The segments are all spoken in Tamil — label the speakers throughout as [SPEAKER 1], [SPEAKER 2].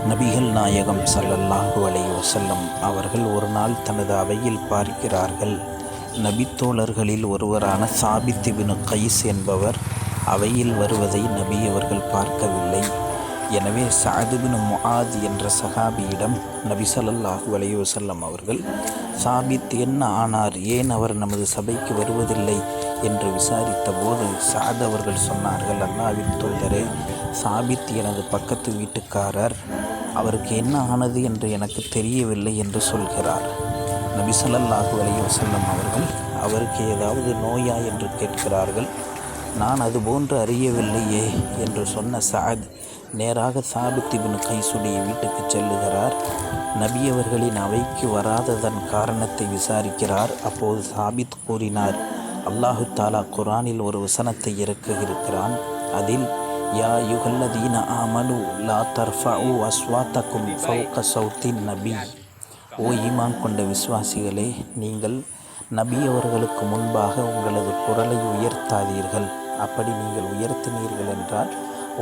[SPEAKER 1] நபிகள் நாயகம் ஸல்லல்லாஹு அலைஹி வஸல்லம் அவர்கள் ஒரு நாள் தனது அவையில் பார்க்கிறார்கள். நபித்தோழர்களில் ஒருவரான சாபித் இப்னு கைஸ் என்பவர் அவையில் வருவதை நபி அவர்கள் பார்க்கவில்லை. எனவே சஅத் இப்னு முஆத் என்ற சஹாபியிடம் நபி ஸல்லல்லாஹு அலைஹி வஸல்லம் அவர்கள், சாபித் என்ன ஆனார், ஏன் அவர் நமது சபைக்கு வருவதில்லை என்று விசாரித்த போது சஅத் அவர்கள் சொன்னார்கள், அல்லாஹ்வின் தூதரே, சாபித் எனது பக்கத்து வீட்டுக்காரர், அவருக்கு என்ன ஆனது என்று எனக்கு தெரியவில்லை என்று சொல்கிறார். நபி ஸல்லல்லாஹு அலைஹி வஸல்லம் அவர்கள் அவருக்கு ஏதாவது நோயா என்று கேட்கிறார்கள். நான் அதுபோன்று அறியவில்லையே என்று சொன்ன சஅத் நேராக சாபித் இப்னு கைஸுடைய வீட்டுக்கு செல்லுகிறார். நபி அவர்களின் அவைக்கு வராததன் காரணத்தை விசாரிக்கிறார். அப்போது சாபித் கூறினார், அல்லாஹு தாலா குர்ஆனில் ஒரு வசனத்தை இறக்குகிறான். அதில், யா அய்யுஹல்லதீன ஆமனு லா தர்ஃபஉ அஸ்வாத்தக்கும் ஃபௌக ஸௌத்தின் நபி, ஓ ஈமான் கொண்ட விசுவாசிகளே, நீங்கள் நபி அவர்களுக்கு முன்பாக உங்களது குரலை உயர்த்தாதீர்கள். அப்படி நீங்கள் உயர்த்தினீர்கள் என்றால்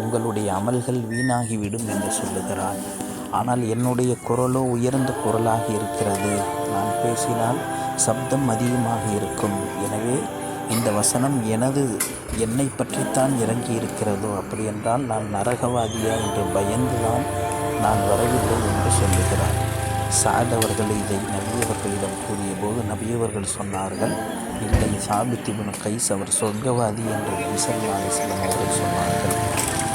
[SPEAKER 1] உங்களுடைய அமல்கள் வீணாகிவிடும் என்று சொல்லுகிறான். ஆனால் என்னுடைய குரலோ உயர்ந்த குரலாக இருக்கிறது. நான் பேசினால் சப்தம் அதிகமாக இருக்கும். எனவே இந்த வசனம் என்னை பற்றித்தான் இறங்கி இருக்கிறதோ, அப்படி என்றால் நான் நரகவாதியா என்று பயந்துதான் நான் வரவில்லை என்று சொல்லுகிறார். சஅத் அவர்கள் இதை நபியவர்களிடம் கூறிய போது நபியவர்கள் சொன்னார்கள், இல்லை, சாபித் இப்னு கைஸ் அவர் சொர்க்கவாதி என்று நபி ஸல்லல்லாஹு அலைஹி வஸல்லம் அவர்கள் சொன்னார்கள்.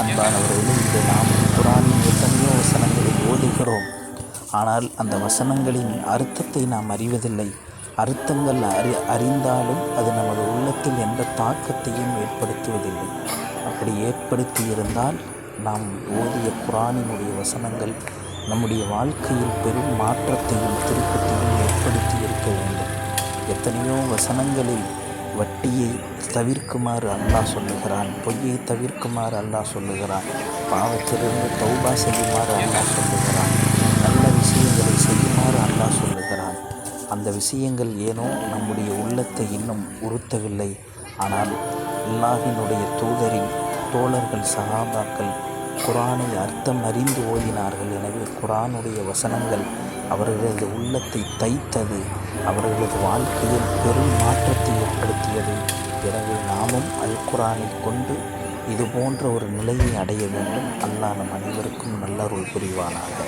[SPEAKER 1] அன்பானவர்களே, இன்று நாம் குர்ஆனின் எத்தனையோ வசனங்களை ஓதுகிறோம். ஆனால் அந்த வசனங்களின் அர்த்தத்தை நாம் அறிவதில்லை. அர்த்தங்கள் அறிந்தாலும் அது நமது உள்ளத்தில் எந்த தாக்கத்தையும் ஏற்படுத்துவதில்லை. அப்படி ஏற்படுத்தியிருந்தால் நாம் ஓதிய குர்ஆனினுடைய வசனங்கள் நம்முடைய வாழ்க்கையில் பெரும் மாற்றத்தையும் திருப்பத்தையும் ஏற்படுத்தி இருக்க வேண்டும். எத்தனையோ வசனங்களில் வட்டியை தவிர்க்குமாறு அல்லாஹ் சொல்லுகிறான், பொய்யை தவிர்க்குமாறு அல்லாஹ் சொல்லுகிறான், பாவத்திலிருந்து தௌபா செய்யுமாறு அல்லாஹ் சொல்லுகிறான், நல்ல விஷயங்களை செய்யுமாறு அல்லாஹ் சொல்லுகிறான். அந்த விஷயங்கள் ஏனோ நம்முடைய உள்ளத்தை இன்னும் உறுத்தவில்லை. ஆனால் அல்லாஹ்வினுடைய தூதரின் தோழர்கள் சஹாபாக்கள் குர்ஆனை அர்த்தம் அறிந்து ஓதினார்கள். எனவே குர்ஆனுடைய வசனங்கள் அவர்களது உள்ளத்தை தைத்தது, அவர்களது வாழ்க்கையில் பெரும் மாற்றத்தை ஏற்படுத்தியது. எனவே நாமும் அல் குர்ஆனை கொண்டு இது போன்ற ஒரு நிலையை அடைய வேண்டும். அல்லாஹ் நம் அனைவருக்கும் நல்லருள் புரிவானாக.